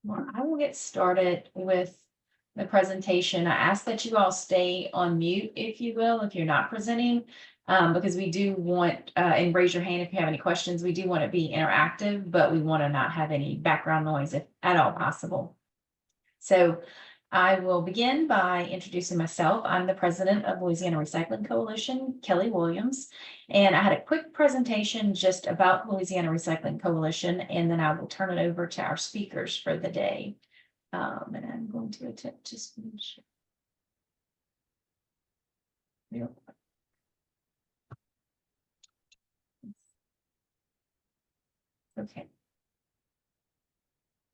Well, I will get started with the presentation. I ask that you all stay on mute, if you will, if you're not presenting, because we do want, and raise your hand if you have any questions. We do want to be interactive, but we want to not have any background noise if at all possible. So I will begin by introducing myself. I'm the president of Louisiana Recycling Coalition, Kelly Williams, and I had a quick presentation just about Louisiana Recycling Coalition, and then I will turn it over to our speakers for the day. And I'm going to attempt to screen share. Real quick. Okay.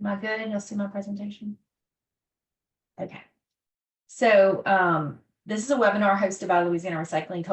Am I good? You'll see my presentation? Okay. So this is a webinar hosted by Louisiana Recycling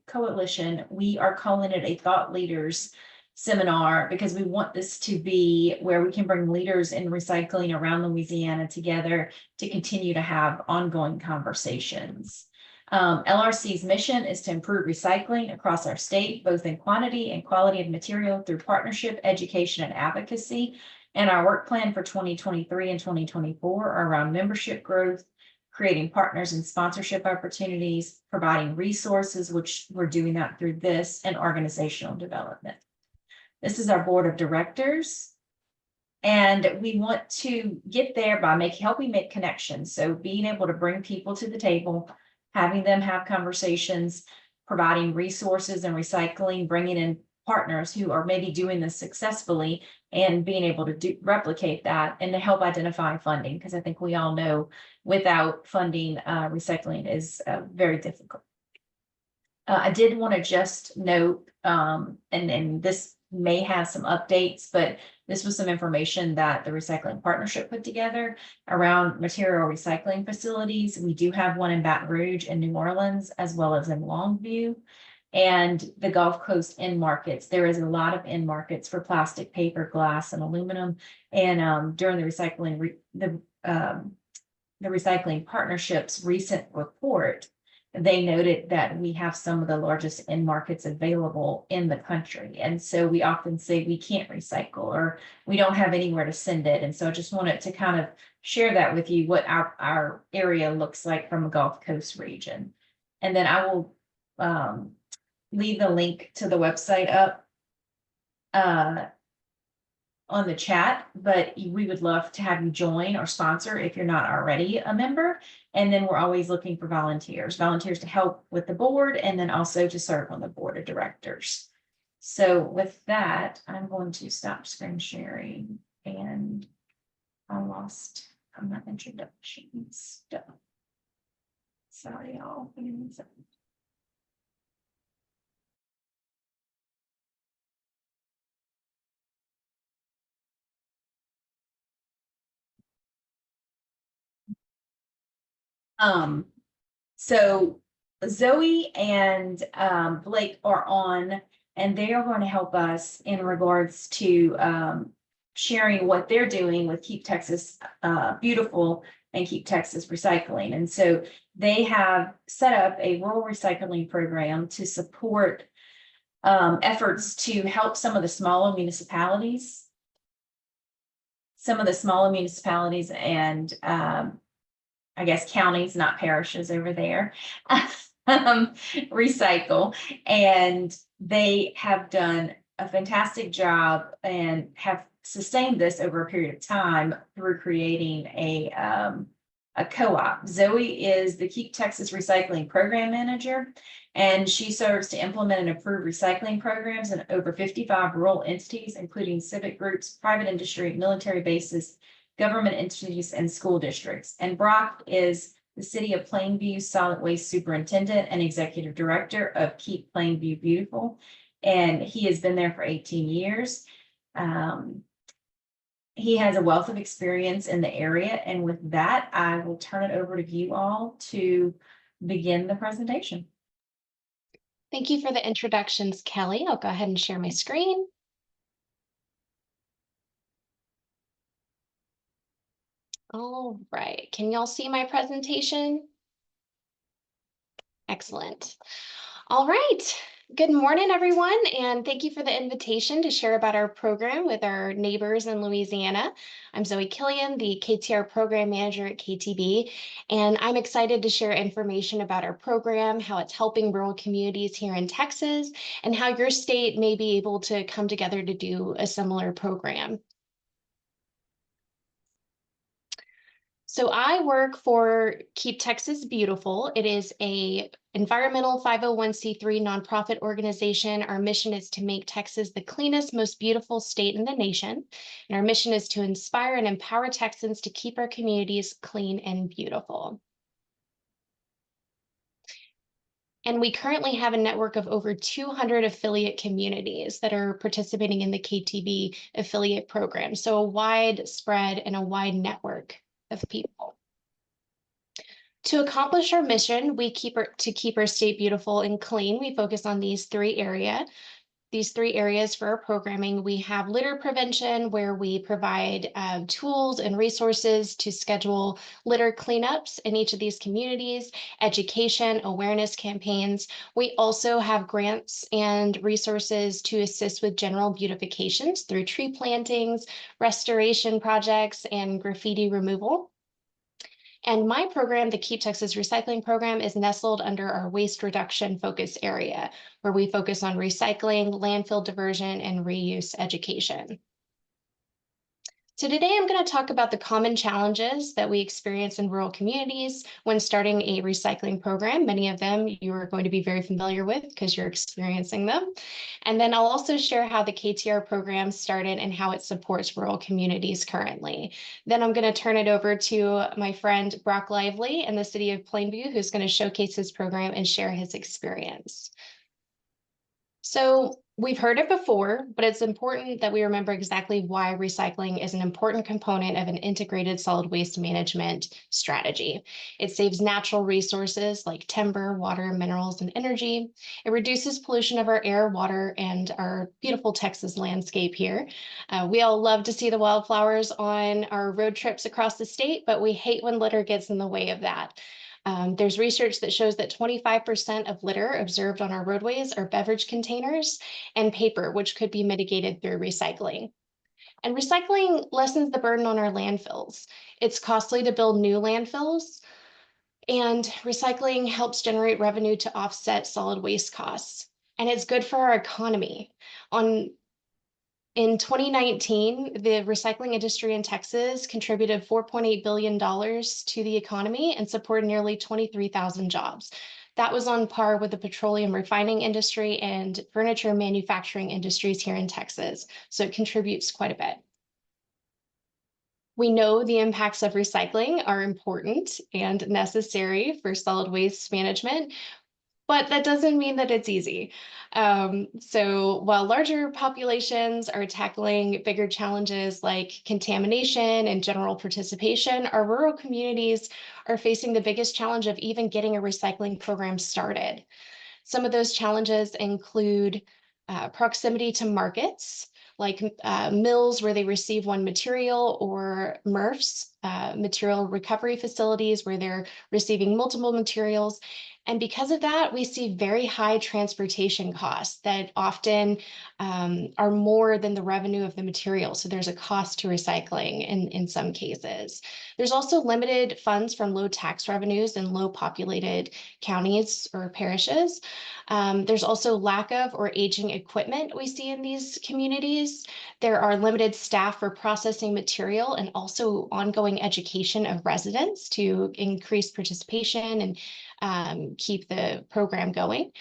Coalition. We are calling it a thought leaders seminar because we want this to be where we can bring leaders in recycling around Louisiana together to continue to have ongoing conversations. LRC's mission is to improve recycling across our state, both in quantity and quality of material through partnership, education, and advocacy. And our work plan for 2023 and 2024 are around membership growth, creating partners and sponsorship opportunities, providing resources, which we're doing that through this, and organizational development. This is our board of directors. And we want to get there by helping make connections. So being able to bring people to the table, having them have conversations, providing resources and recycling, bringing in partners who are maybe doing this successfully and being able to replicate that and to help identify funding. Because I think we all know without funding, recycling is very difficult. I did want to just note, and this may have some updates, but this was some information that the Recycling Partnership put together around material recycling facilities. We do have one in Baton Rouge and New Orleans, as well as in Longview. And the Gulf Coast end markets, there is a lot of end markets for plastic, paper, glass, and aluminum. And during the Recycling Partnership's recent report, they noted that we have some of the largest end markets available in the country. And so we often say we can't recycle or we don't have anywhere to send it. And so I just wanted to kind of share that with you, what our area looks like from a Gulf Coast region. And then I will leave the link to the website up on the chat, but we would love to have you join or sponsor if you're not already a member. And then we're always looking for volunteers to help with the board and then also to serve on the board of directors. So with that, I'm going to stop screen sharing, and I lost my introduction stuff. Sorry, y'all. Give me a second. So Zoe and Blake are on, and they are going to help us in regards to sharing what they're doing with Keep Texas Beautiful and Keep Texas Recycling. And so they have set up a rural recycling program to support efforts to help some of the smaller municipalities and I guess counties, not parishes over there, recycle. And they have done a fantastic job and have sustained this over a period of time through creating a co-op. Zoe is the Keep Texas Recycling Program Manager, and she serves to implement and approve recycling programs in over 55 rural entities, including civic groups, private industry, military bases, government entities, and school districts. And Brock is the City of Plainview Solid Waste Superintendent and Executive Director of Keep Plainview Beautiful. And he has been there for 18 years. He has a wealth of experience in the area. And with that, I will turn it over to you all to begin the presentation. Thank you for the introductions, Kelly. I'll go ahead and share my screen. All right, can y'all see my presentation? Excellent. All right, Good morning, everyone, and thank you for the invitation to share about our program with our neighbors in Louisiana. I'm Zoe Killian, the KTR Program Manager at KTB, and I'm excited to share information about our program, how it's helping rural communities here in Texas, and how your state may be able to come together to do a similar program. So I work for Keep Texas Beautiful. It is a environmental 501c3 nonprofit organization. Our mission is to make Texas the cleanest, most beautiful state in the nation. And our mission is to inspire and empower Texans to keep our communities clean and beautiful. And we currently have a network of over 200 affiliate communities that are participating in the KTB affiliate program. So a wide spread and a wide network of people. To accomplish our mission, keep our state beautiful and clean. We focus on these three areas for our programming. We have litter prevention, where we provide tools and resources to schedule litter cleanups in each of these communities, education, awareness campaigns. We also have grants and resources to assist with general beautifications through tree plantings, restoration projects, and graffiti removal. And my program, the Keep Texas Recycling Program, is nestled under our waste reduction focus area, where we focus on recycling, landfill diversion, and reuse education. So today I'm going to talk about the common challenges that we experience in rural communities when starting a recycling program. Many of them you are going to be very familiar with because you're experiencing them. And then I'll also share how the KTR program started and how it supports rural communities currently. Then I'm going to turn it over to my friend Brock Lively in the City of Plainview, who's going to showcase his program and share his experience. So we've heard it before, but it's important that we remember exactly why recycling is an important component of an integrated solid waste management strategy. It saves natural resources like timber, water, minerals, and energy. It reduces pollution of our air, water, and our beautiful Texas landscape here. We all love to see the wildflowers on our road trips across the state, but we hate when litter gets in the way of that. There's research that shows that 25% of litter observed on our roadways are beverage containers and paper, which could be mitigated through recycling. And recycling lessens the burden on our landfills. It's costly to build new landfills, and recycling helps generate revenue to offset solid waste costs. And it's good for our economy. In 2019, the recycling industry in Texas contributed $4.8 billion to the economy and supported nearly 23,000 jobs. That was on par with the petroleum refining industry and furniture manufacturing industries here in Texas. So it contributes quite a bit. We know the impacts of recycling are important and necessary for solid waste management, but that doesn't mean that it's easy. So while larger populations are tackling bigger challenges like contamination and general participation, our rural communities are facing the biggest challenge of even getting a recycling program started. Some of those challenges include proximity to markets, like mills where they receive one material, or MRFs, material recovery facilities where they're receiving multiple materials. And because of that, we see very high transportation costs that often are more than the revenue of the material. So there's a cost to recycling in some cases. There's also limited funds from low tax revenues in low populated counties or parishes. There's also lack of or aging equipment we see in these communities. There are limited staff for processing material and also ongoing education of residents to increase participation and keep the program going.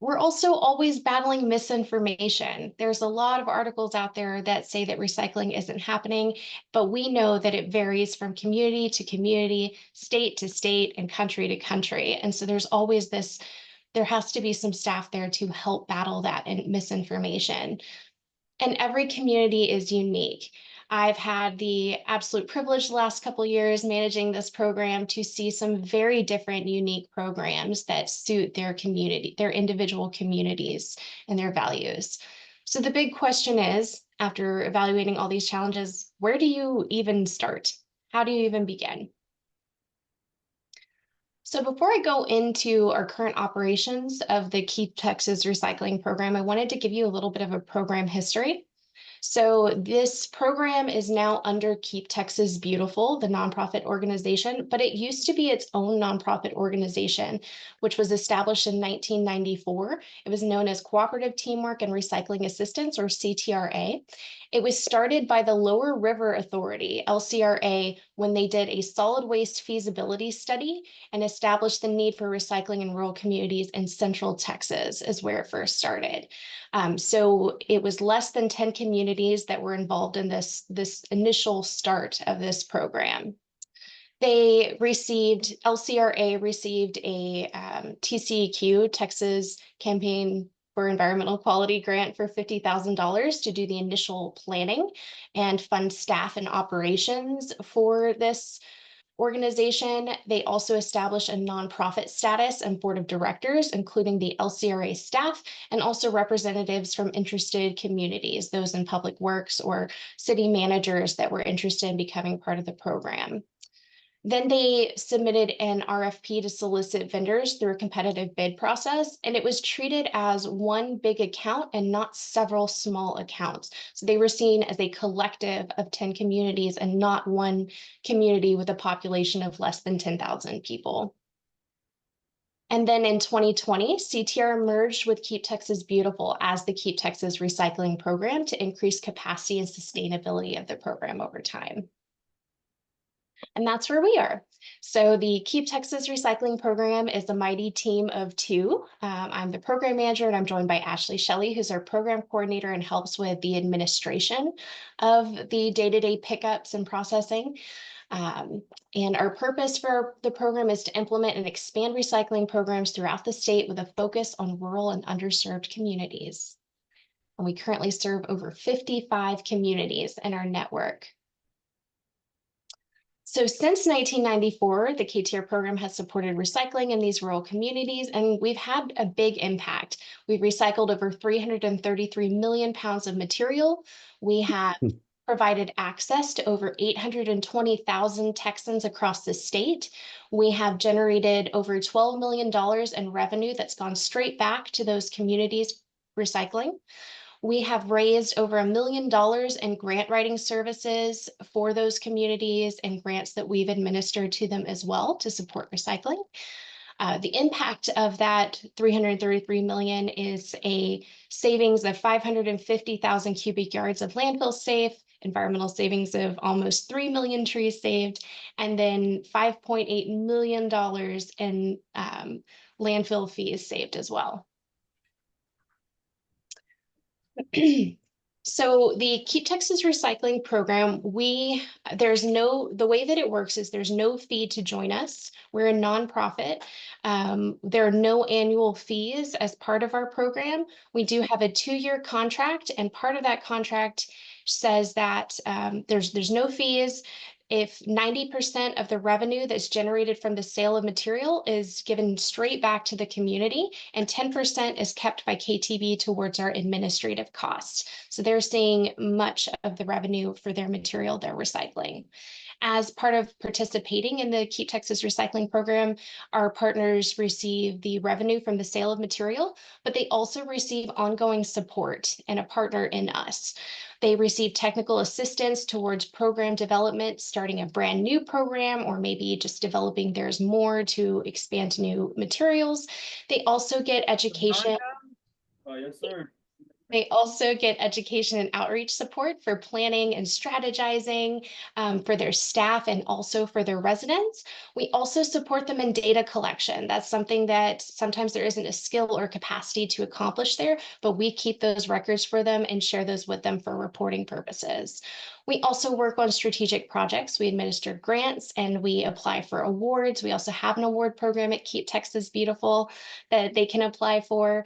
We're also always battling misinformation. There's a lot of articles out there that say that recycling isn't happening, but we know that it varies from community to community, state to state, and country to country. And so there's always there has to be some staff there to help battle that and misinformation. And every community is unique. I've had the absolute privilege the last couple of years managing this program to see some very different, unique programs that suit their community, their individual communities and their values. So the big question is, after evaluating all these challenges, where do you even start? How do you even begin? So before I go into our current operations of the Keep Texas Recycling Program, I wanted to give you a little bit of a program history. So this program is now under Keep Texas Beautiful, the nonprofit organization, but it used to be its own nonprofit organization, which was established in 1994. It was known as Cooperative Teamwork and Recycling Assistance, or CTRA. It was started by the Lower River Authority, LCRA, when they did a solid waste feasibility study and established the need for recycling in rural communities in Central Texas, is where it first started. So it was less than 10 communities that were involved in this initial start of this program. LCRA received a TCEQ, Texas Campaign for Environmental Quality grant for $50,000 to do the initial planning and fund staff and operations for this organization. They also established a nonprofit status and board of directors, including the LCRA staff and also representatives from interested communities, those in public works or city managers that were interested in becoming part of the program. Then they submitted an RFP to solicit vendors through a competitive bid process, and it was treated as one big account and not several small accounts. So they were seen as a collective of 10 communities and not one community with a population of less than 10,000 people. And then in 2020, CTR merged with Keep Texas Beautiful as the Keep Texas Recycling Program to increase capacity and sustainability of the program over time. And that's where we are. So the Keep Texas Recycling Program is a mighty team of two. I'm the program manager, and I'm joined by Ashley Shelley, who's our program coordinator and helps with the administration of the day-to-day pickups and processing. And our purpose for the program is to implement and expand recycling programs throughout the state with a focus on rural and underserved communities. And we currently serve over 55 communities in our network. So since 1994, the KTR program has supported recycling in these rural communities, and we've had a big impact. We've recycled over 333 million pounds of material. We have provided access to over 820,000 Texans across the state. We have generated over $12 million in revenue that's gone straight back to those communities recycling. We have raised over $1 million in grant writing services for those communities and grants that we've administered to them as well to support recycling. The impact of that 333 million is a savings of 550,000 cubic yards of landfill safe, environmental savings of almost 3 million trees saved, and then $5.8 million in landfill fees saved as well. So the Keep Texas Recycling Program, the way that it works is there's no fee to join us. We're a nonprofit. There are no annual fees as part of our program. We do have a 2-year contract, and part of that contract says that there's no fees if 90% of the revenue that's generated from the sale of material is given straight back to the community, and 10% is kept by KTB towards our administrative costs. So they're seeing much of the revenue for their material they're recycling. As part of participating in the Keep Texas Recycling Program, our partners receive the revenue from the sale of material, but they also receive ongoing support and a partner in us. They receive technical assistance towards program development, starting a brand new program, or maybe just developing theirs more to expand new materials. They also get education. Oh, yes, sir. They also get education and outreach support for planning and strategizing for their staff and also for their residents. We also support them in data collection. That's something that sometimes there isn't a skill or capacity to accomplish there, but we keep those records for them and share those with them for reporting purposes. We also work on strategic projects. We administer grants and we apply for awards. We also have an award program at Keep Texas Beautiful that they can apply for.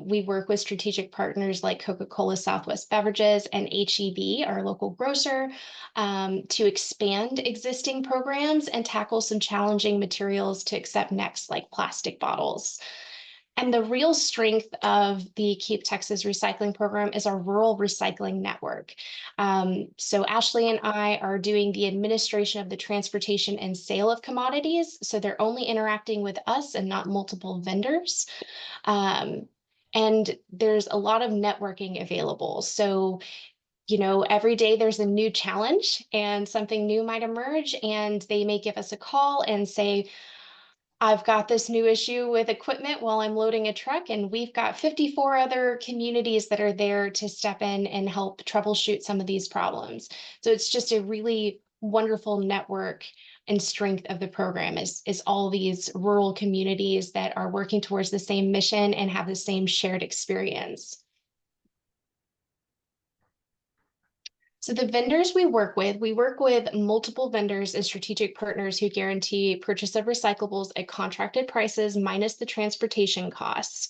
We work with strategic partners like Coca-Cola Southwest Beverages and HEB, our local grocer, to expand existing programs and tackle some challenging materials to accept next, like plastic bottles. And the real strength of the Keep Texas Recycling Program is our rural recycling network. So Ashley and I are doing the administration of the transportation and sale of commodities. So they're only interacting with us and not multiple vendors. And there's a lot of networking available. So every day there's a new challenge and something new might emerge, and they may give us a call and say, I've got this new issue with equipment while I'm loading a truck, and we've got 54 other communities that are there to step in and help troubleshoot some of these problems. So it's just a really wonderful network and strength of the program is all these rural communities that are working towards the same mission and have the same shared experience. So the vendors we work with multiple vendors and strategic partners who guarantee purchase of recyclables at contracted prices minus the transportation costs.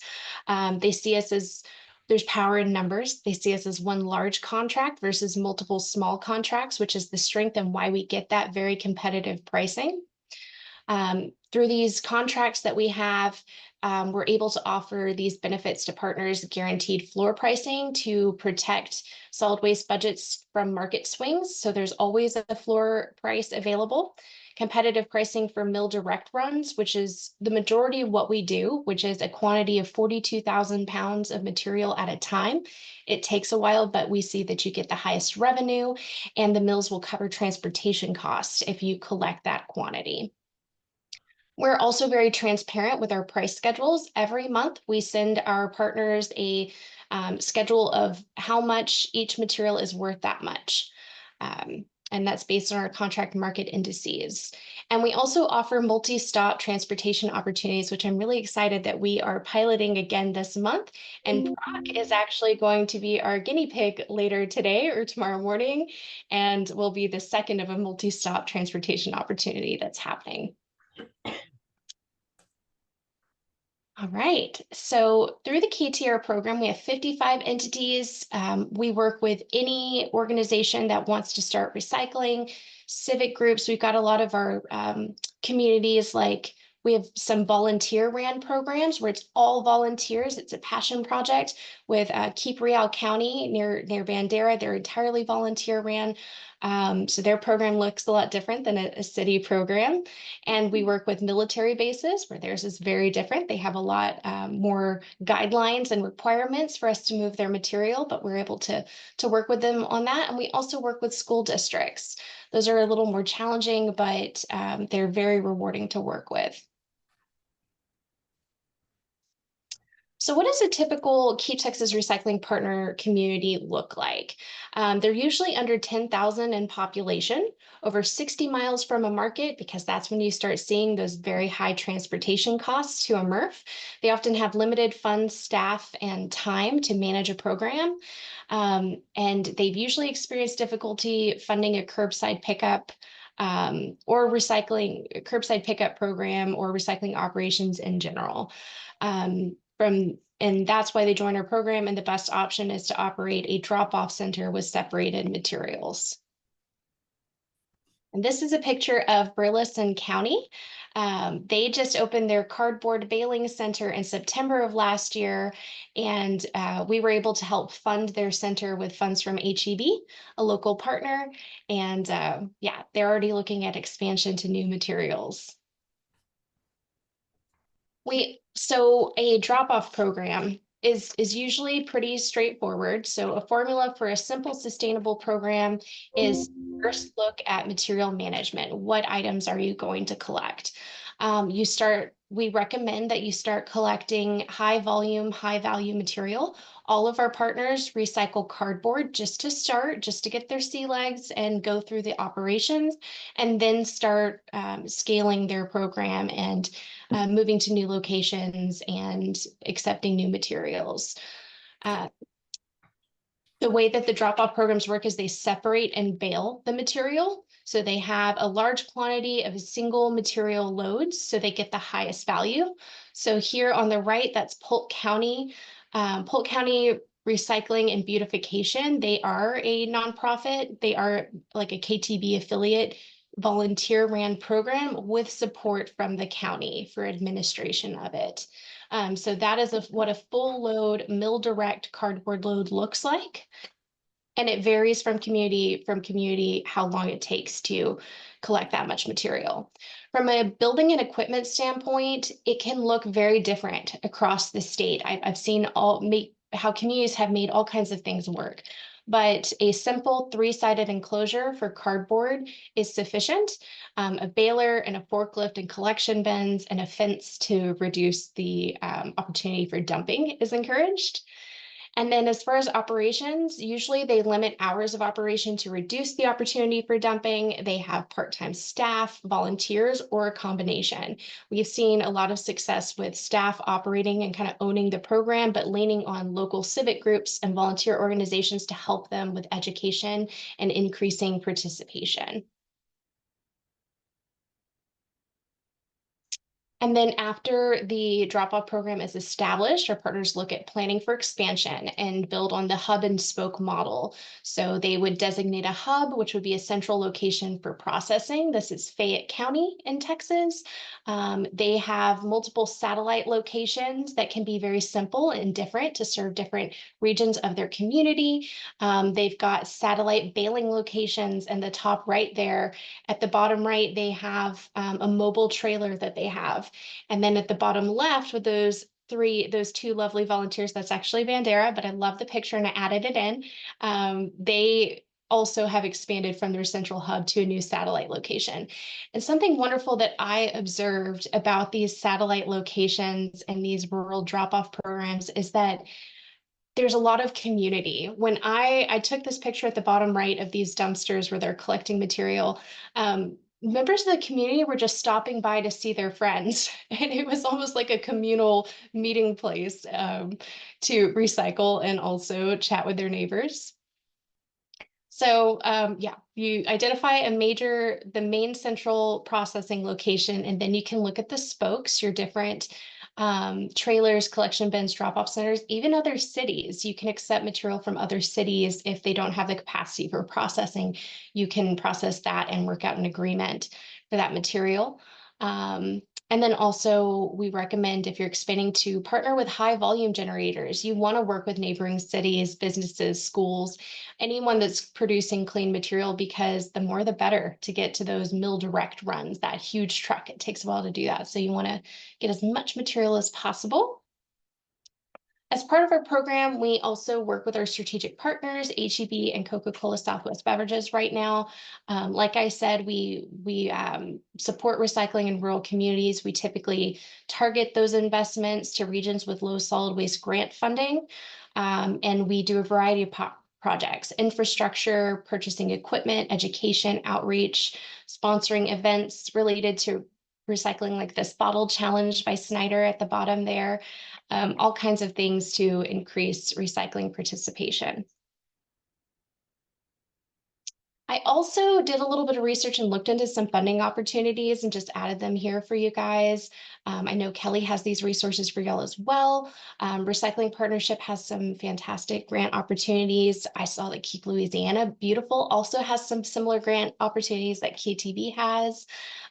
They see us as there's power in numbers. They see us as one large contract versus multiple small contracts, which is the strength and why we get that very competitive pricing. Through these contracts that we have, we're able to offer these benefits to partners, guaranteed floor pricing to protect solid waste budgets from market swings. So there's always a floor price available. Competitive pricing for mill direct runs, which is the majority of what we do, which is a quantity of 42,000 pounds of material at a time. It takes a while, but we see that you get the highest revenue, and the mills will cover transportation costs if you collect that quantity. We're also very transparent with our price schedules. Every month, we send our partners a schedule of how much each material is worth that much. And that's based on our contract market indices. And we also offer multi-stop transportation opportunities, which I'm really excited that we are piloting again this month. And Brock is actually going to be our guinea pig later today or tomorrow morning, and will be the second of a multi-stop transportation opportunity that's happening. All right, so through the KTR program, we have 55 entities. We work with any organization that wants to start recycling, civic groups. We've got a lot of our communities, like we have some volunteer ran programs where it's all volunteers. It's a passion project with Keep Real County near Bandera. They're entirely volunteer ran. So their program looks a lot different than a city program. And we work with military bases where theirs is very different. They have a lot more guidelines and requirements for us to move their material, but we're able to work with them on that. And we also work with school districts. Those are a little more challenging, but they're very rewarding to work with. So what does a typical Keep Texas Recycling Partner community look like? They're usually under 10,000 in population, over 60 miles from a market, because that's when you start seeing those very high transportation costs to a MRF. They often have limited funds, staff, and time to manage a program. And they've usually experienced difficulty funding a curbside pickup or recycling curbside pickup program or recycling operations in general. And that's why they join our program. And the best option is to operate a drop-off center with separated materials. And this is a picture of Burleson County. They just opened their cardboard baling center in September of last year, and we were able to help fund their center with funds from HEB, a local partner. And yeah, they're already looking at expansion to new materials. So a drop-off program is usually pretty straightforward. So a formula for a simple, sustainable program is first look at material management. What items are you going to collect? We recommend that you start collecting high volume, high value material. All of our partners recycle cardboard just to start, just to get their sea legs and go through the operations, and then start scaling their program and moving to new locations and accepting new materials. The way that the drop-off programs work is they separate and bale the material. So they have a large quantity of single material loads, so they get the highest value. So here on the right, that's Polk County. Polk County Recycling and Beautification. They are a nonprofit. They are like a KTB affiliate, volunteer ran program with support from the county for administration of it. So that is what a full load mill direct cardboard load looks like. And it varies from community how long it takes to collect that much material. From a building and equipment standpoint, it can look very different across the state. I've seen how communities have made all kinds of things work. But a simple 3-sided enclosure for cardboard is sufficient. A baler and a forklift and collection bins and a fence to reduce the opportunity for dumping is encouraged. And then as far as operations, usually they limit hours of operation to reduce the opportunity for dumping. They have part-time staff, volunteers, or a combination. We've seen a lot of success with staff operating and kind of owning the program, but leaning on local civic groups and volunteer organizations to help them with education and increasing participation. And then after the drop-off program is established, our partners look at planning for expansion and build on the hub and spoke model. So they would designate a hub, which would be a central location for processing. This is Fayette County in Texas. They have multiple satellite locations that can be very simple and different to serve different regions of their community. They've got satellite baling locations in the top right there. At the bottom right, they have a mobile trailer that they have. And then at the bottom left with those two lovely volunteers, that's actually Bandera, but I love the picture and I added it in. They also have expanded from their central hub to a new satellite location. And something wonderful that I observed about these satellite locations and these rural drop-off programs is that there's a lot of community. When I took this picture at the bottom right of these dumpsters where they're collecting material, members of the community were just stopping by to see their friends. And it was almost like a communal meeting place to recycle and also chat with their neighbors. So yeah, you identify the main central processing location, and then you can look at the spokes, your different trailers, collection bins, drop-off centers, even other cities. You can accept material from other cities if they don't have the capacity for processing. You can process that and work out an agreement for that material. And then also we recommend if you're expanding to partner with high volume generators, you want to work with neighboring cities, businesses, schools, anyone that's producing clean material, because the more the better to get to those mill direct runs, that huge truck, it takes a while to do that. So you want to get as much material as possible. As part of our program, we also work with our strategic partners, HEB and Coca-Cola Southwest Beverages right now. Like I said, we support recycling in rural communities. We typically target those investments to regions with low solid waste grant funding. And we do a variety of projects, infrastructure, purchasing equipment, education, outreach, sponsoring events related to recycling, like this bottle challenge by Snyder at the bottom there. All kinds of things to increase recycling participation. I also did a little bit of research and looked into some funding opportunities and just added them here for you guys. I know Kelly has these resources for y'all as well. Recycling Partnership has some fantastic grant opportunities. I saw that Keep Louisiana Beautiful also has some similar grant opportunities that KTB has.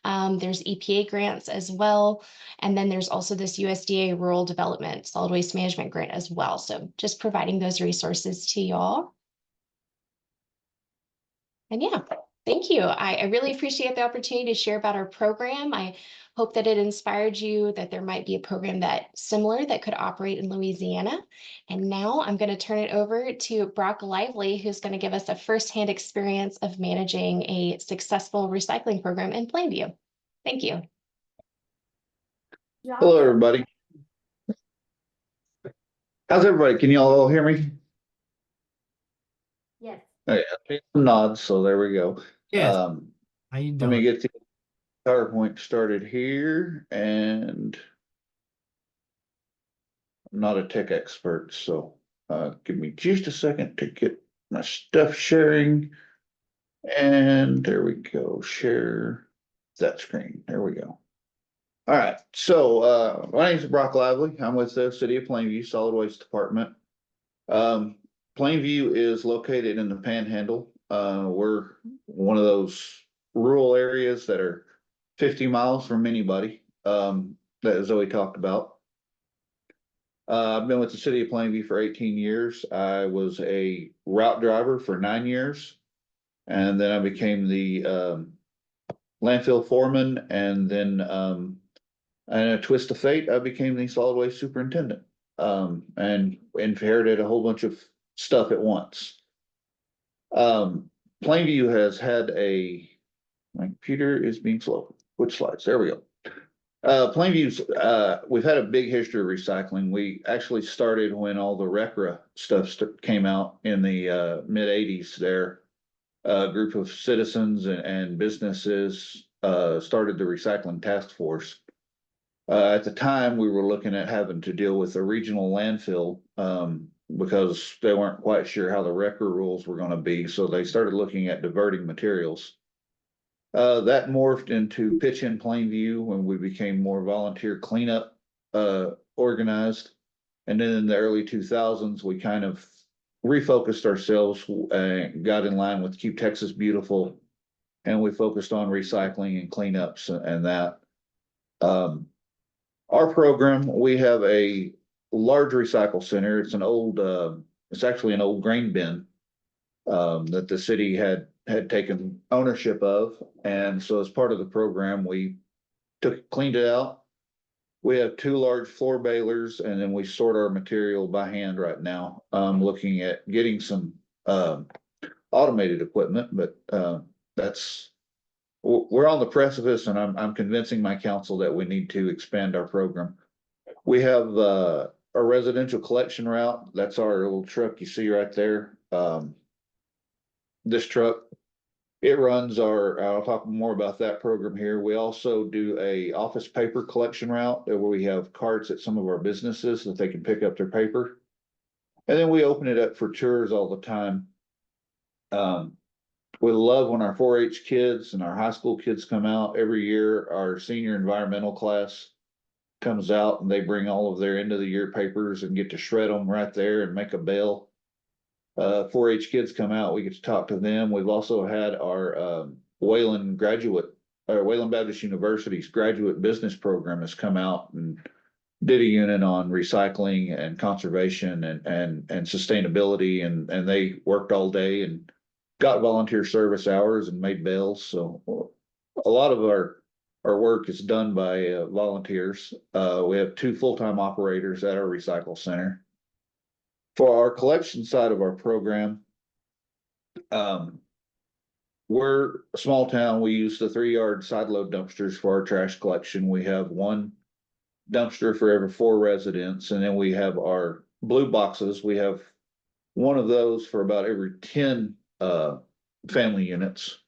There's EPA grants as well. And then there's also this USDA Rural Development Solid Waste Management grant as well. So just providing those resources to y'all. And yeah, thank you. I really appreciate the opportunity to share about our program. I hope that it inspired you that there might be a program similar that could operate in Louisiana. And now I'm going to turn it over to Brock Lively, who's going to give us a firsthand experience of managing a successful recycling program in Plainview. Thank you. Hello, everybody. How's everybody? Can you all hear me? Yes. Okay, nods, so there we go. Yes. How you Let me doing? get the PowerPoint started here, and I'm not a tech expert, so give me just a second to get my stuff sharing. And there we go. Share that screen. There we go. All right. So my name is Brock Lively. I'm with the City of Plainview Solid Waste Department. Plainview is located in the Panhandle. We're one of those rural areas that are 50 miles from anybody, that Zoe talked about. I've been with the City of Plainview for 18 years. I was a route driver for 9 years. And then I became the landfill foreman, and then and a twist of fate, I became the solid waste superintendent. And inherited a whole bunch of stuff at once. Plainview has had my computer is being slow. Which slides? There we go. Plainview's, we've had a big history of recycling. We actually started when all the RECRA stuff came out in the mid-80s there. A group of citizens and businesses started the recycling task force. At the time, we were looking at having to deal with a regional landfill because they weren't quite sure how the RECRA rules were going to be. So they started looking at diverting materials. That morphed into Pitch in Plainview when we became more volunteer cleanup organized. And then in the early 2000s, we kind of refocused ourselves and got in line with Keep Texas Beautiful. And we focused on recycling and cleanups and that. Our program, we have a large recycle center. It's it's actually an old grain bin that the city had taken ownership of. And so as part of the program, we cleaned it out. We have 2 large floor balers, and then we sort our material by hand right now. Looking at getting some automated equipment, but we're on the precipice, and I'm convincing my council that we need to expand our program. We have a residential collection route. That's our little truck you see right there. This truck, it runs I'll talk more about that program here. We also do a office paper collection route where we have carts at some of our businesses that they can pick up their paper. And then we open it up for tours all the time. We love when our 4-H kids and our high school kids come out every year. Our senior environmental class comes out and they bring all of their end of the year papers and get to shred them right there and make a bale. 4-H kids come out, we get to talk to them. We've also had our Wayland Baptist University's graduate business program has come out and did a unit on recycling and conservation and sustainability, and they worked all day and got volunteer service hours and made bales. So a lot of our work is done by volunteers. We have 2 full-time operators at our recycle center. For our collection side of our program, we're a small town. We use the 3-yard side load dumpsters for our trash collection. We have 1 dumpster for every 4 residents, and then we have our blue boxes. We have 1 of those for about every 10 family units.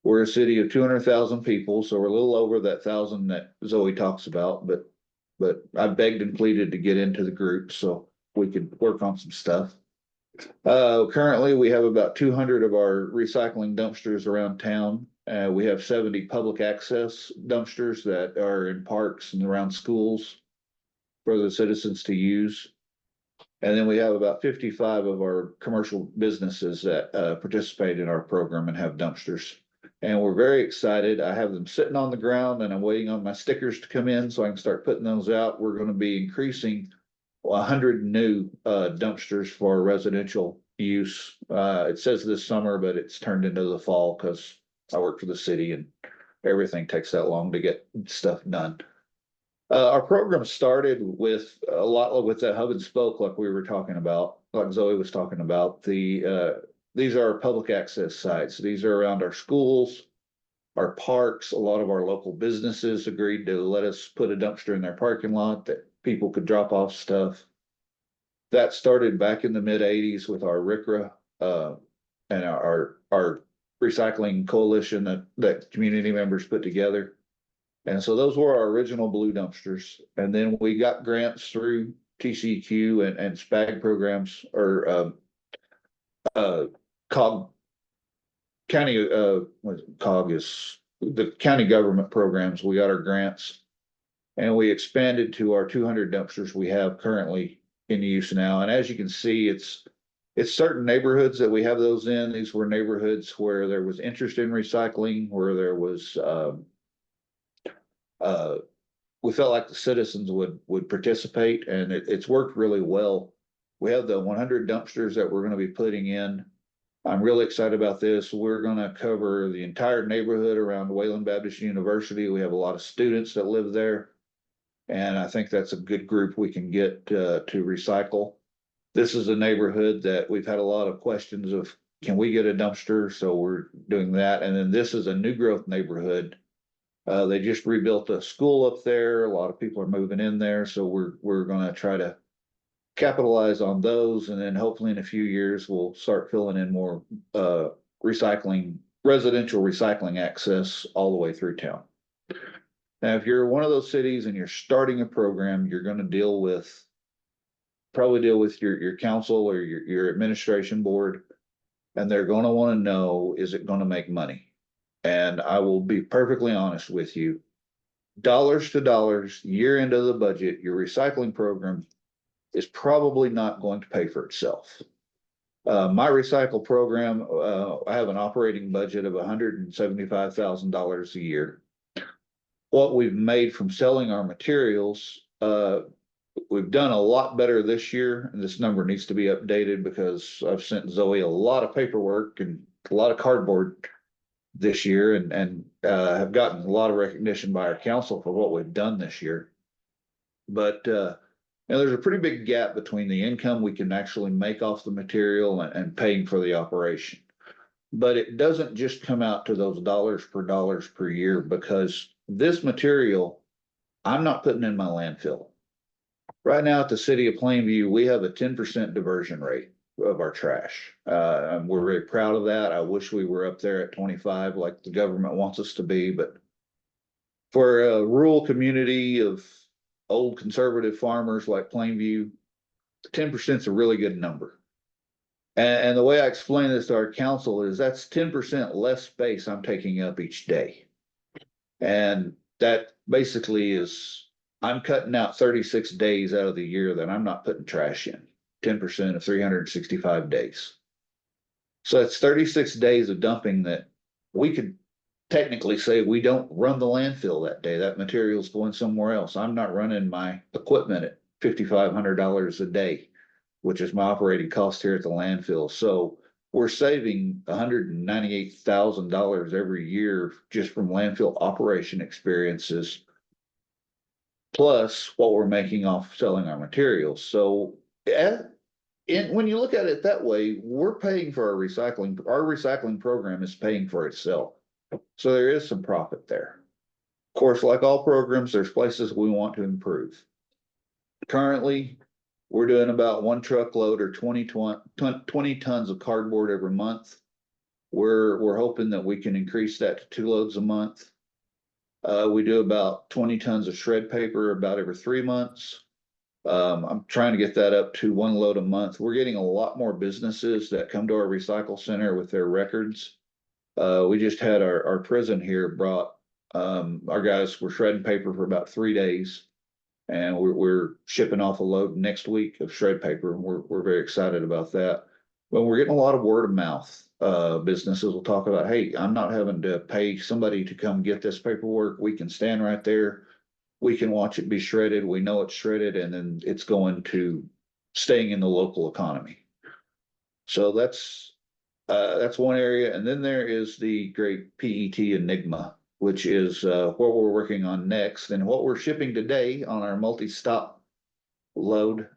We're a city of 200,000 people, so we're a little over that 1,000 that Zoe talks about, but I begged and pleaded to get into the group so we could work on some stuff. Currently we have about 200 of our recycling dumpsters around town. We have 70 public access dumpsters that are in parks and around schools for the citizens to use. And then we have about 55 of our commercial businesses that participate in our program and have dumpsters. And we're very excited. I have them sitting on the ground and I'm waiting on my stickers to come in so I can start putting those out. We're going to be increasing 100 new dumpsters for residential use. It says this summer, but it's turned into the fall because I work for the city and everything takes that long to get stuff done. Our program started with a lot with that hub and spoke, like we were talking about, like Zoe was talking about. These are our public access sites. These are around our schools, our parks. A lot of our local businesses agreed to let us put a dumpster in their parking lot that people could drop off stuff. That started back in the mid-80s with our RCRA and our recycling coalition that community members put together. And so those were our original blue dumpsters. And then we got grants through TCQ and SPAG programs, or COG county, COG is the county government programs. We got our grants and we expanded to our 200 dumpsters we have currently in use now. And as you can see, it's certain neighborhoods that we have those in. These were neighborhoods where there was interest in recycling, where there was we felt like the citizens would participate, and it's worked really well. We have the 100 dumpsters that we're gonna be putting in. I'm really excited about this. We're gonna cover the entire neighborhood around Wayland Baptist University. We have a lot of students that live there. And I think that's a good group we can get to recycle. This is a neighborhood that we've had a lot of questions of, can we get a dumpster? So we're doing that. And then this is a new growth neighborhood. They just rebuilt a school up there. A lot of people are moving in there. So we're gonna try to capitalize on those. And then hopefully in a few years, we'll start filling in more residential recycling access all the way through town. Now, if you're one of those cities and you're starting a program, you're gonna probably deal with your council or your administration board. And they're gonna wanna know, is it gonna make money? And I will be perfectly honest with you. Dollars to dollars, year into the budget, your recycling program is probably not going to pay for itself. My recycle program, I have an operating budget of $175,000 a year. What we've made from selling our materials, we've done a lot better this year, and this number needs to be updated because I've sent Zoe a lot of paperwork and a lot of cardboard this year, and have gotten a lot of recognition by our council for what we've done this year. But there's a pretty big gap between the income we can actually make off the material and paying for the operation. But it doesn't just come out to those dollars per year, because this material, I'm not putting in my landfill. Right now at the City of Plainview, we have a 10% diversion rate of our trash. And we're very proud of that. I wish we were up there at 25 like the government wants us to be, but for a rural community of old conservative farmers like Plainview, 10% is a really good number. And the way I explain this to our council is that's 10% less space I'm taking up each day. And that basically is, I'm cutting out 36 days out of the year that I'm not putting trash in, 10% of 365 days. So that's 36 days of dumping that we could technically say we don't run the landfill that day. That material's going somewhere else. I'm not running my equipment at $5,500 a day, which is my operating cost here at the landfill. So we're saving $198,000 every year just from landfill operation experiences, plus what we're making off selling our materials. So when you look at it that way, we're paying for our recycling program is paying for itself. So there is some profit there. Of course, like all programs, there's places we want to improve. Currently, we're doing about 1 truckload or 20 tons of cardboard every month. We're hoping that we can increase that to 2 loads a month. We do about 20 tons of shred paper about every 3 months. I'm trying to get that up to 1 load a month. We're getting a lot more businesses that come to our recycle center with their records. We just had our prison here brought, our guys were shredding paper for about 3 days. And we're shipping off a load next week of shred paper. And we're very excited about that. But we're getting a lot of word of mouth. Businesses will talk about, hey, I'm not having to pay somebody to come get this paperwork. We can stand right there. We can watch it be shredded. We know it's shredded, and then it's going to staying in the local economy. So that's one area. And then there is the great PET Enigma, which is what we're working on next and what we're shipping today on our multi-stop load.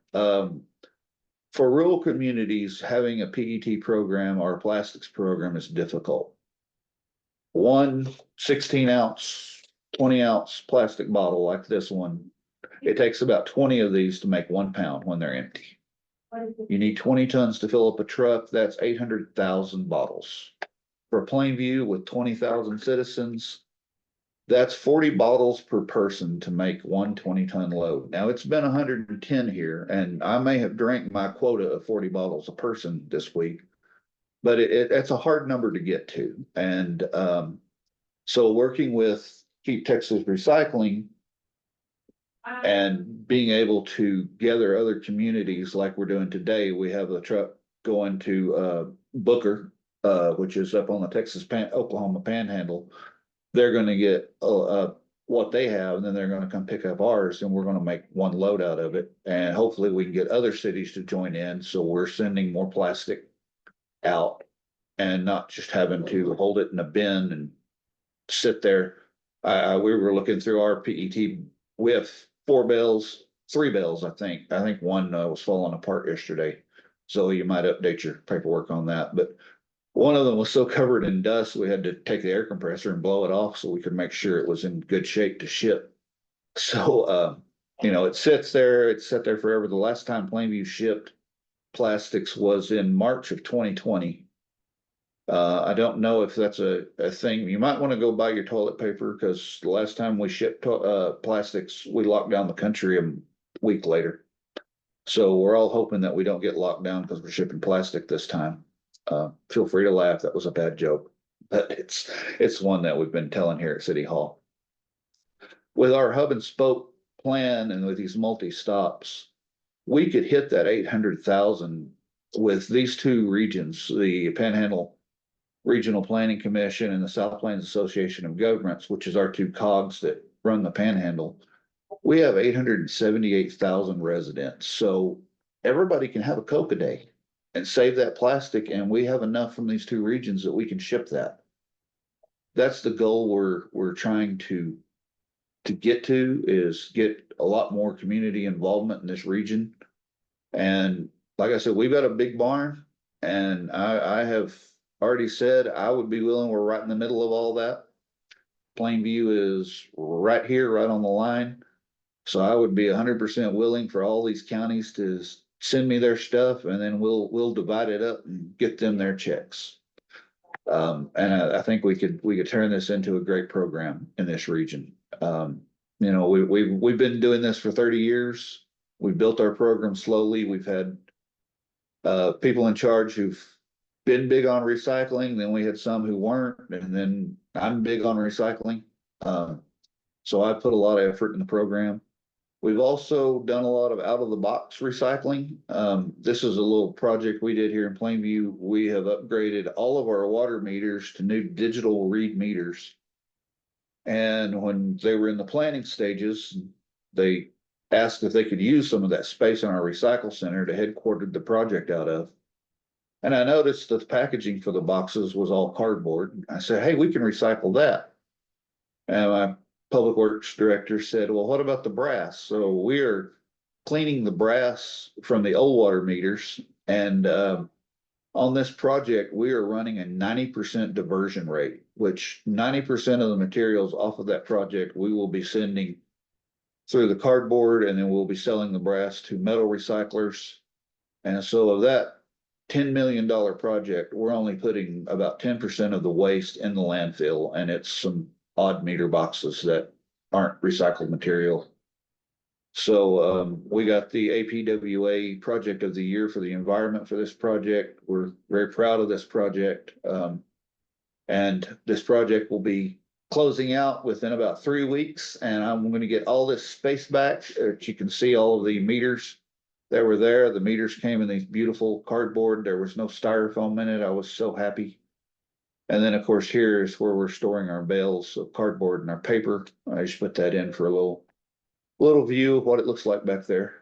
For rural communities, having a PET program or a plastics program is difficult. 1 16-ounce, 20-ounce plastic bottle like this one, it takes about 20 of these to make 1 pound when they're empty. You need 20 tons to fill up a truck. That's 800,000 bottles. For Plainview with 20,000 citizens, that's 40 bottles per person to make 1 20-ton load. Now it's been 110 here, and I may have drank my quota of 40 bottles a person this week, but it's a hard number to get to. And so working with Keep Texas Recycling and being able to gather other communities like we're doing today, we have a truck going to Booker, which is up on the Oklahoma Panhandle. They're going to get what they have, and then they're gonna come pick up ours, and we're gonna make one load out of it. And hopefully we can get other cities to join in, so we're sending more plastic out and not just having to hold it in a bin and sit there. We were looking through our PET with 3 bales, I think. I think one was falling apart yesterday. So you might update your paperwork on that, but one of them was so covered in dust, we had to take the air compressor and blow it off so we could make sure it was in good shape to ship. So, it sits there, it's sat there forever. The last time Plainview shipped plastics was in March of 2020. I don't know if that's a thing. You might want to go buy your toilet paper, because the last time we shipped plastics, we locked down the country a week later. So we're all hoping that we don't get locked down because we're shipping plastic this time. Feel free to laugh. That was a bad joke, but it's one that we've been telling here at City Hall. With our hub and spoke plan and with these multi-stops, we could hit that 800,000 with these 2 regions, the Panhandle Regional Planning Commission and the South Plains Association of Governments, which is our 2 cogs that run the Panhandle. We have 878,000 residents, so everybody can have a Coke a day and save that plastic, and we have enough from these 2 regions that we can ship that. That's the goal we're trying to get to, is get a lot more community involvement in this region. And like I said, we've got a big barn, and I have already said I would be willing. We're right in the middle of all that. Plainview is right here, right on the line. So I would be 100% willing for all these counties to send me their stuff, and then we'll divide it up and get them their checks. And I think we could turn this into a great program in this region. We've been doing this for 30 years. We've built our program slowly. We've had people in charge who've been big on recycling. Then we had some who weren't, and then I'm big on recycling. So I put a lot of effort in the program. We've also done a lot of out of the box recycling. This is a little project we did here in Plainview. We have upgraded all of our water meters to new digital read meters. And when they were in the planning stages, they asked if they could use some of that space in our recycle center to headquarter the project out of. And I noticed that the packaging for the boxes was all cardboard. I said, hey, we can recycle that. And my public works director said, well, what about the brass? So we're cleaning the brass from the old water meters. And on this project, we are running a 90% diversion rate, which 90% of the materials off of that project we will be sending through the cardboard, and then we'll be selling the brass to metal recyclers. And so of that $10 million project, we're only putting about 10% of the waste in the landfill, and it's some odd meter boxes that aren't recycled material. So we got the APWA Project of the Year for the environment for this project. We're very proud of this project. And this project will be closing out within about 3 weeks, and I'm going to get all this space back. You can see all of the meters that were there. The meters came in these beautiful cardboard. There was no styrofoam in it. I was so happy. And then, of course, here is where we're storing our bales of cardboard and our paper. I just put that in for a little view of what it looks like back there.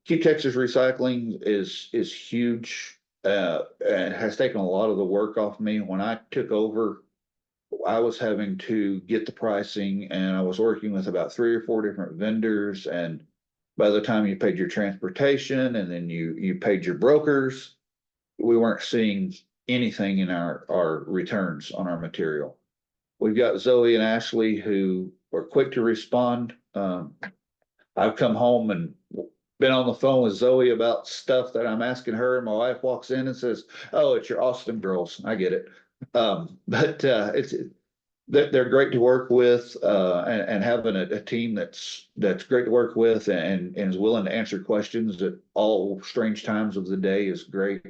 Keep Texas Recycling is huge. And has taken a lot of the work off me. When I took over, I was having to get the pricing, and I was working with about 3 or 4 different vendors. And by the time you paid your transportation and then you paid your brokers, we weren't seeing anything in our returns on our material. We've got Zoe and Ashley who are quick to respond. I've come home and been on the phone with Zoe about stuff that I'm asking her, and my wife walks in and says, oh, it's your Austin girls. I get it. They're great to work with, and having a team that's great to work with and is willing to answer questions at all strange times of the day is great.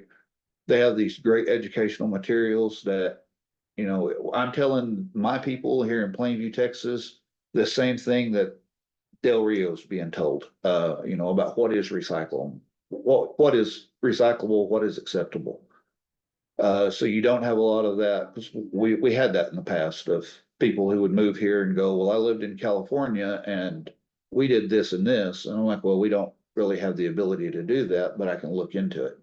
They have these great educational materials that, I'm telling my people here in Plainview, Texas, the same thing that Del Rio's being told, about what is recyclable, what is recyclable, what is acceptable. So you don't have a lot of that, because we had that in the past of people who would move here and go, well, I lived in California and we did this and this. And I'm like, well, we don't really have the ability to do that, but I can look into it.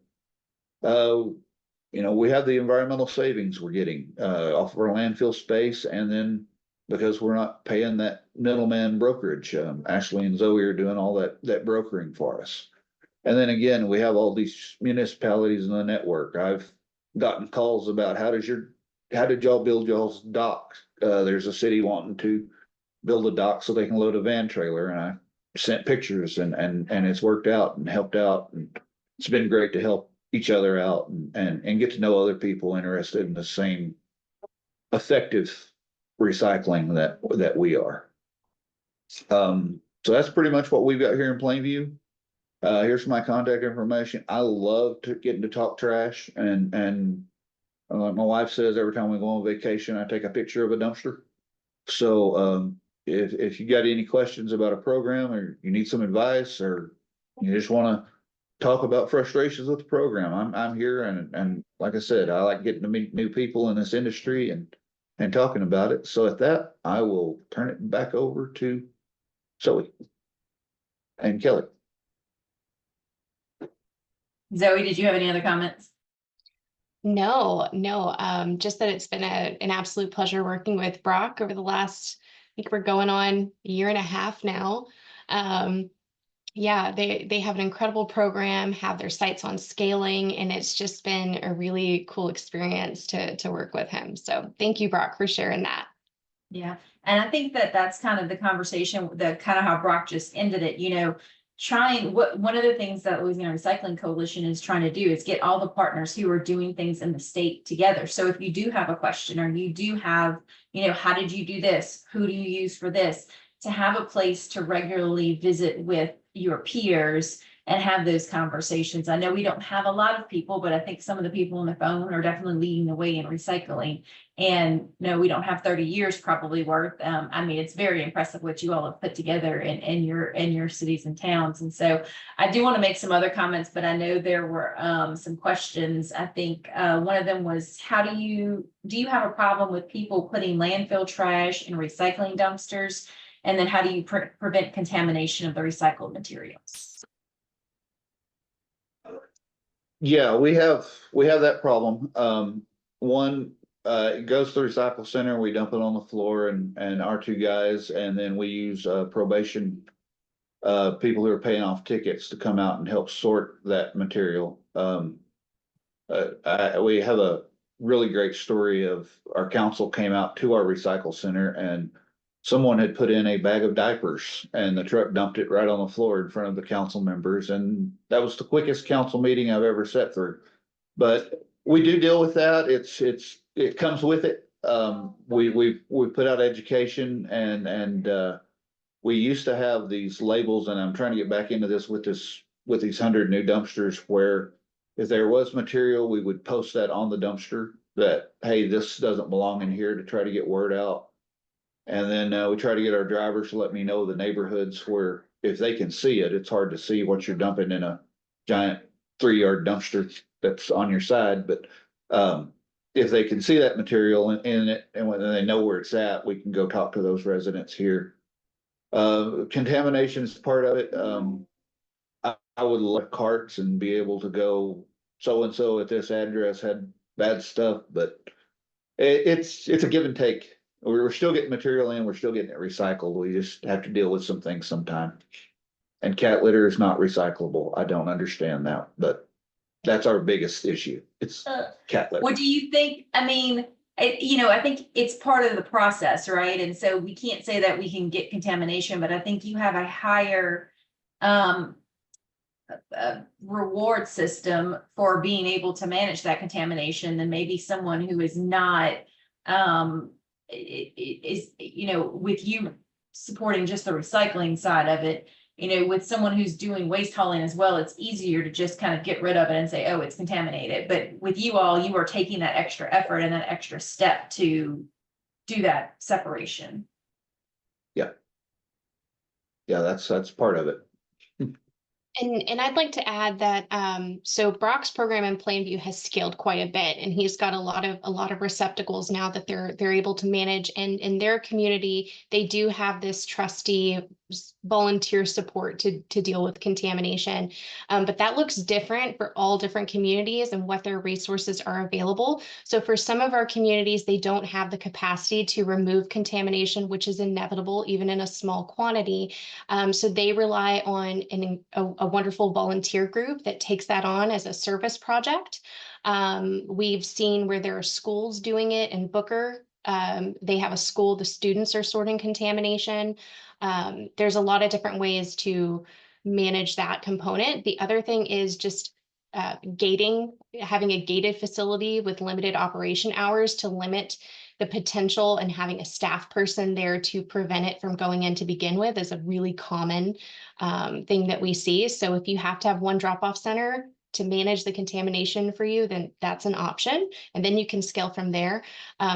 You know, we have the environmental savings we're getting off of our landfill space, and then because we're not paying that middleman brokerage, Ashley and Zoe are doing all that brokering for us. And then again, we have all these municipalities in the network. I've gotten calls about how did y'all build y'all's docks? There's a city wanting to build a dock so they can load a van trailer, and I sent pictures and it's worked out and helped out, and it's been great to help each other out and get to know other people interested in the same effective recycling that we are. So that's pretty much what we've got here in Plainview. Here's my contact information. I love getting to talk trash, and like my wife says, every time we go on vacation, I take a picture of a dumpster. So if you got any questions about a program, or you need some advice, or you just want to talk about frustrations with the program, I'm here, and like I said, I like getting to meet new people in this industry and talking about it. So at that, I will turn it back over to Zoe and Kelly. Zoe, did you have any other comments? No, just that it's been an absolute pleasure working with Brock over the last, I think we're going on a year and a half now. Yeah, they have an incredible program, have their sights on scaling, and it's just been a really cool experience to work with him. So thank you, Brock, for sharing that. Yeah, and I think that's kind of the conversation, the kind of how Brock just ended it, you know, one of the things that Louisiana Recycling Coalition is trying to do is get all the partners who are doing things in the state together. So if you do have a question, or you do have, you know, how did you do this? Who do you use for this? To have a place to regularly visit with your peers and have those conversations. I know we don't have a lot of people, but I think some of the people on the phone are definitely leading the way in recycling. And no, we don't have 30 years probably worth. I mean, it's very impressive what you all have put together in your cities and towns. And so I do want to make some other comments, but I know there were some questions. I think one of them was, do you have a problem with people putting landfill trash in recycling dumpsters? And then how do you prevent contamination of the recycled materials? Yeah, we have that problem. One, it goes to the recycle center, we dump it on the floor, and our two guys, and then we use probation people who are paying off tickets to come out and help sort that material. We have a really great story of our council came out to our recycle center, and someone had put in a bag of diapers, and the truck dumped it right on the floor in front of the council members. And that was the quickest council meeting I've ever sat through. But we do deal with that. It comes with it. We put out education, and we used to have these labels, and I'm trying to get back into this with these 100 new dumpsters, where if there was material, we would post that on the dumpster that, hey, this doesn't belong in here, to try to get word out. And then we try to get our drivers to let me know the neighborhoods where, if they can see it, it's hard to see what you're dumping in a giant 3-yard dumpster that's on your side. But if they can see that material in it, and when they know where it's at, we can go talk to those residents here. Contamination is part of it. I would love carts and be able to go, so-and-so at this address had bad stuff, but it's a give and take. We're still getting material in, we're still getting it recycled. We just have to deal with some things sometimes. And cat litter is not recyclable. I don't understand that, but that's our biggest issue. It's cat litter. What do you think? I mean, I think it's part of the process, right? And so we can't say that we can get contamination, but I think you have a higher reward system for being able to manage that contamination than maybe someone who is not with you supporting just the recycling side of it. With someone who's doing waste hauling as well, it's easier to just kind of get rid of it and say, oh, it's contaminated. But with you all, you are taking that extra effort and that extra step to do that separation. Yeah, that's part of it. And I'd like to add that so Brock's program in Plainview has scaled quite a bit, and he's got a lot of receptacles now that they're able to manage. And in their community, they do have this trustee volunteer support to deal with contamination. But that looks different for all different communities and what their resources are available. So for some of our communities, they don't have the capacity to remove contamination, which is inevitable even in a small quantity. So they rely on a wonderful volunteer group that takes that on as a service project. We've seen where there are schools doing it in Booker. They have a school, the students are sorting contamination. There's a lot of different ways to manage that component. The other thing is just gating, having a gated facility with limited operation hours to limit the potential, and having a staff person there to prevent it from going in to begin with is a really common thing that we see. So if you have to have one drop-off center to manage the contamination for you, then that's an option. And then you can scale from there.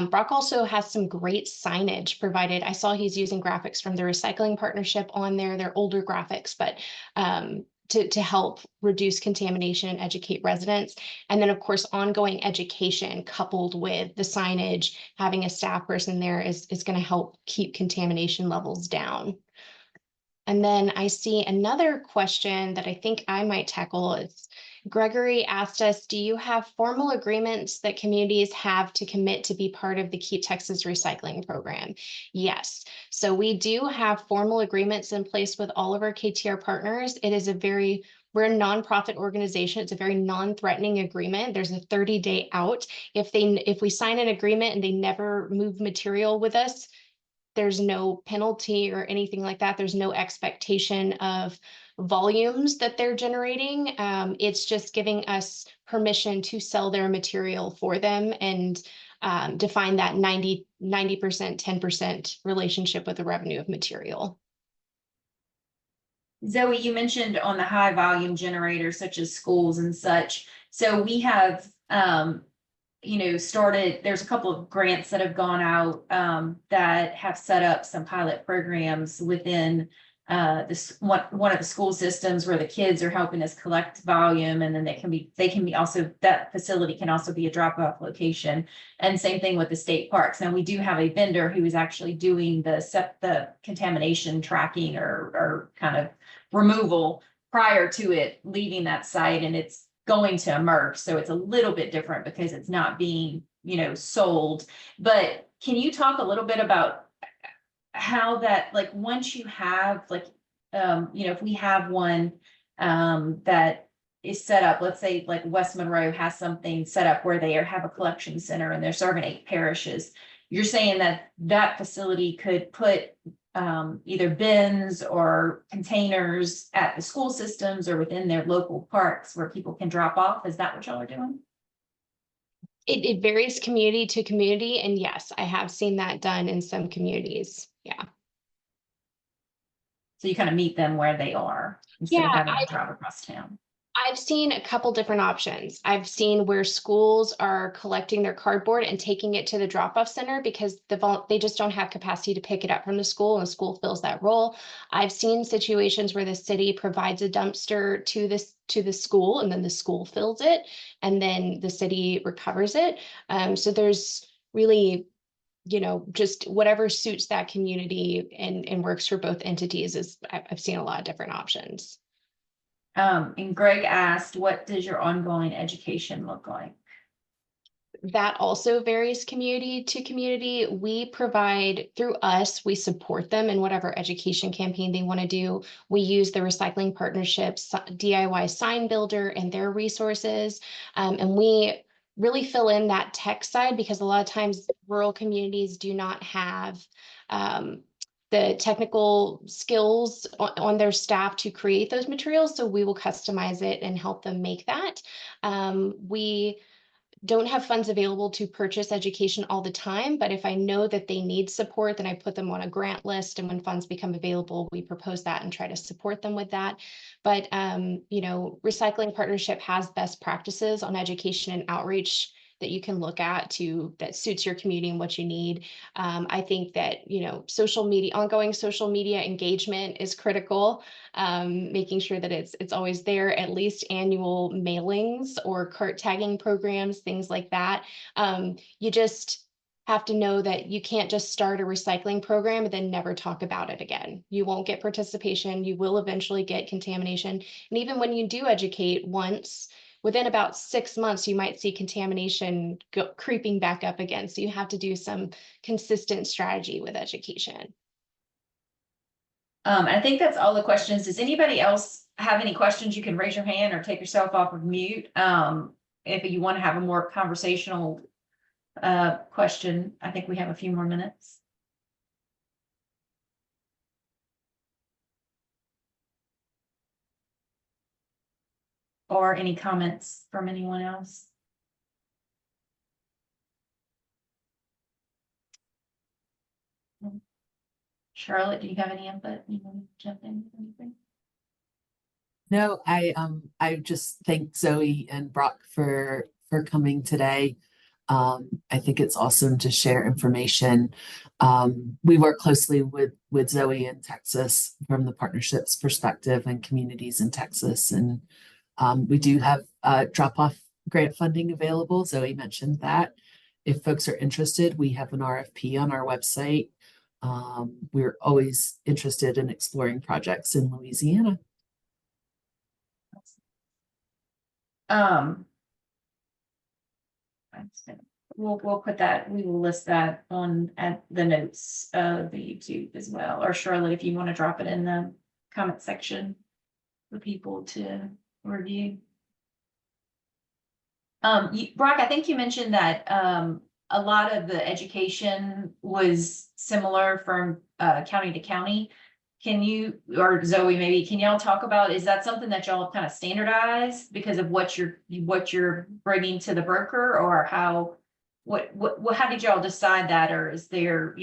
Brock also has some great signage provided. I saw he's using graphics from the recycling partnership on there. They're older graphics, but to help reduce contamination and educate residents. And then, of course, ongoing education coupled with the signage, having a staff person there is going to help keep contamination levels down. And then I see another question that I think I might tackle. It's Gregory asked us, do you have formal agreements that communities have to commit to be part of the Keep Texas Recycling Program? Yes. So we do have formal agreements in place with all of our KTR partners. It is we're a nonprofit organization. It's a very non-threatening agreement. There's a 30-day out. If we sign an agreement and they never move material with us, there's no penalty or anything like that. There's no expectation of volumes that they're generating. It's just giving us permission to sell their material for them and define that 90%, 10% relationship with the revenue of material. Zoe, you mentioned on the high volume generators such as schools and such. So we have, started, there's a couple of grants that have gone out that have set up some pilot programs within this one of the school systems where the kids are helping us collect volume, and then they can be also, that facility can also be a drop-off location. And same thing with the state parks. Now we do have a vendor who is actually doing the contamination tracking or kind of removal prior to it leaving that site, and it's going to emerge. So it's a little bit different because it's not being, sold. But can you talk a little bit about how that, like, once you have, like, if we have one that is set up, let's say like West Monroe has something set up where they have a collection center and they're serving 8 parishes. You're saying that facility could put either bins or containers at the school systems or within their local parks where people can drop off. Is that what y'all are doing? It varies community to community. And yes, I have seen that done in some communities. Yeah. So you kind of meet them where they are instead of Yeah, having to drive across town. I've seen a couple different options. I've seen where schools are collecting their cardboard and taking it to the drop-off center because they just don't have capacity to pick it up from the school, and the school fills that role. I've seen situations where the city provides a dumpster to the school, and then the school fills it, and then the city recovers it. So there's really, just whatever suits that community and works for both entities. I've seen a lot of different options. And Greg asked, what does your ongoing education look like? That also varies community to community. We provide through us, we support them in whatever education campaign they want to do. We use the recycling partnerships, DIY sign builder and their resources. And we really fill in that tech side because a lot of times rural communities do not have the technical skills on their staff to create those materials. So we will customize it and help them make that. We don't have funds available to purchase education all the time, but if I know that they need support, then I put them on a grant list. And when funds become available, we propose that and try to support them with that. But, Recycling Partnership has best practices on education and outreach that you can look at that suits your community and what you need. I think that, ongoing social media engagement is critical. Making sure that it's always there, at least annual mailings or cart tagging programs, things like that. You just have to know that you can't just start a recycling program and then never talk about it again. You won't get participation. You will eventually get contamination. And even when you do educate once, within about 6 months, you might see contamination creeping back up again. So you have to do some consistent strategy with education. I think that's all the questions. Does anybody else have any questions? You can raise your hand or take yourself off of mute. If you want to have a more conversational question, I think we have a few more minutes. Or any comments from anyone else? Charlotte, do you have any input? You want to jump in with anything? No, I just thank Zoe and Brock for coming today. I think it's awesome to share information. We work closely with Zoe in Texas from the partnerships perspective and communities in Texas, and we do have drop-off grant funding available. Zoe mentioned that. If folks are interested, we have an RFP on our website. We're always interested in exploring projects in Louisiana. We'll put that, we will list that on at the notes of the YouTube as well. Or Charlotte, if you want to drop it in the comment section for people to review. Brock, I think you mentioned that a lot of the education was similar from county to county. Can you, or Zoe, maybe, can y'all talk about, is that something that y'all kind of standardized because of what you're bringing to the broker, or how did y'all decide that, or is there,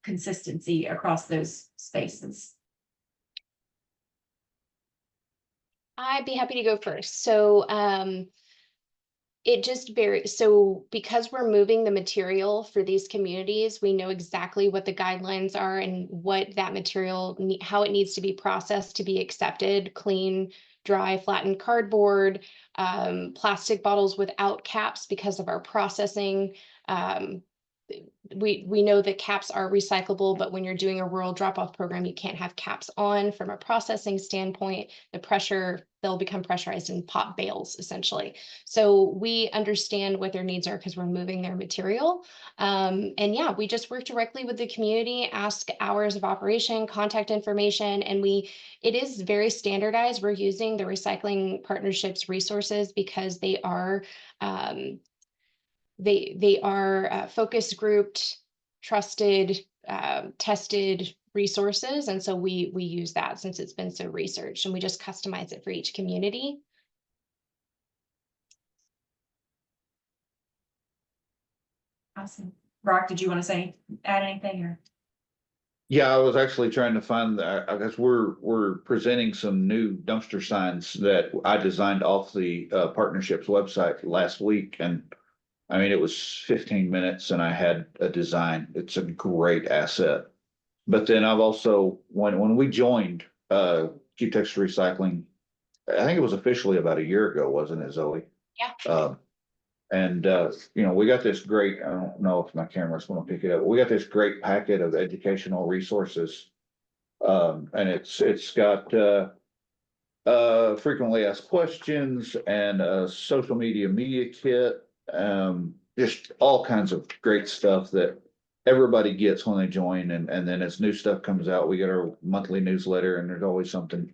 consistency across those spaces? I'd be happy to go first. So, it just varies. So because we're moving the material for these communities, we know exactly what the guidelines are and what that material, how it needs to be processed to be accepted: clean, dry, flattened cardboard, plastic bottles without caps because of our processing. We know that caps are recyclable, but when you're doing a rural drop-off program, you can't have caps on. From a processing standpoint, they'll become pressurized and pop bales essentially. So we understand what their needs are because we're moving their material. And yeah, we just work directly with the community, ask hours of operation, contact information, and it is very standardized. We're using the recycling partnerships resources because they are focus grouped, trusted, tested resources. And so we use that since it's been so researched, and we just customize it for each community. Awesome. Brock, did you want to add anything, or? Yeah, I was actually trying to find that. I guess we're presenting some new dumpster signs that I designed off the partnerships website last week, and I mean, it was 15 minutes and I had a design. It's a great asset. But then I've also, when we joined Keep Texas Recycling, I think it was officially about a year ago, wasn't it, Zoe? Yeah. We got this great, I don't know if my camera's gonna pick it up. We got this great packet of educational resources. And it's got frequently asked questions and a social media kit. Just all kinds of great stuff that everybody gets when they join, and then as new stuff comes out, we get our monthly newsletter, and there's always something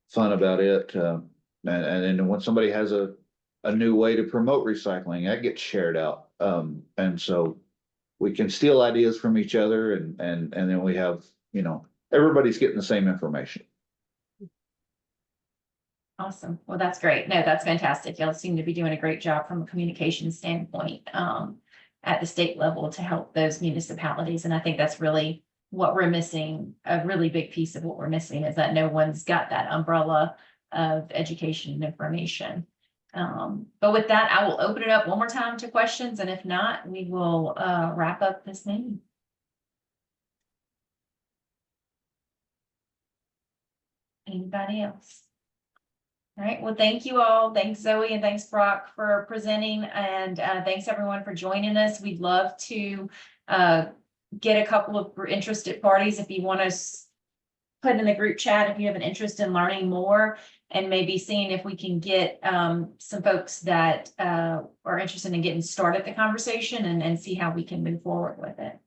fun about it. And then when somebody has a new way to promote recycling, that gets shared out. And so we can steal ideas from each other, and then we have, everybody's getting the same information. Awesome. Well, that's great. No, that's fantastic. Y'all seem to be doing a great job from a communication standpoint at the state level to help those municipalities. And I think that's really what we're missing. A really big piece of what we're missing is that no one's got that umbrella of education and information. But with that, I will open it up one more time to questions, and if not, we will wrap up this meeting. Anybody else? All right, well, thank you all. Thanks, Zoe, and thanks, Brock, for presenting, and thanks everyone for joining us. We'd love to get a couple of interested parties if you want to put in the group chat if you have an interest in learning more, and maybe seeing if we can get some folks that are interested in getting started the conversation and see how we can move forward with it.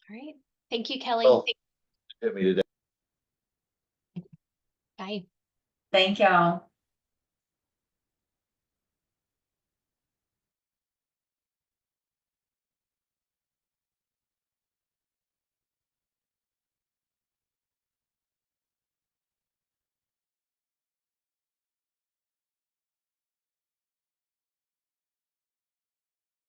All right. Thank you, Kelly. Well, hit me today. Bye. Thank y'all.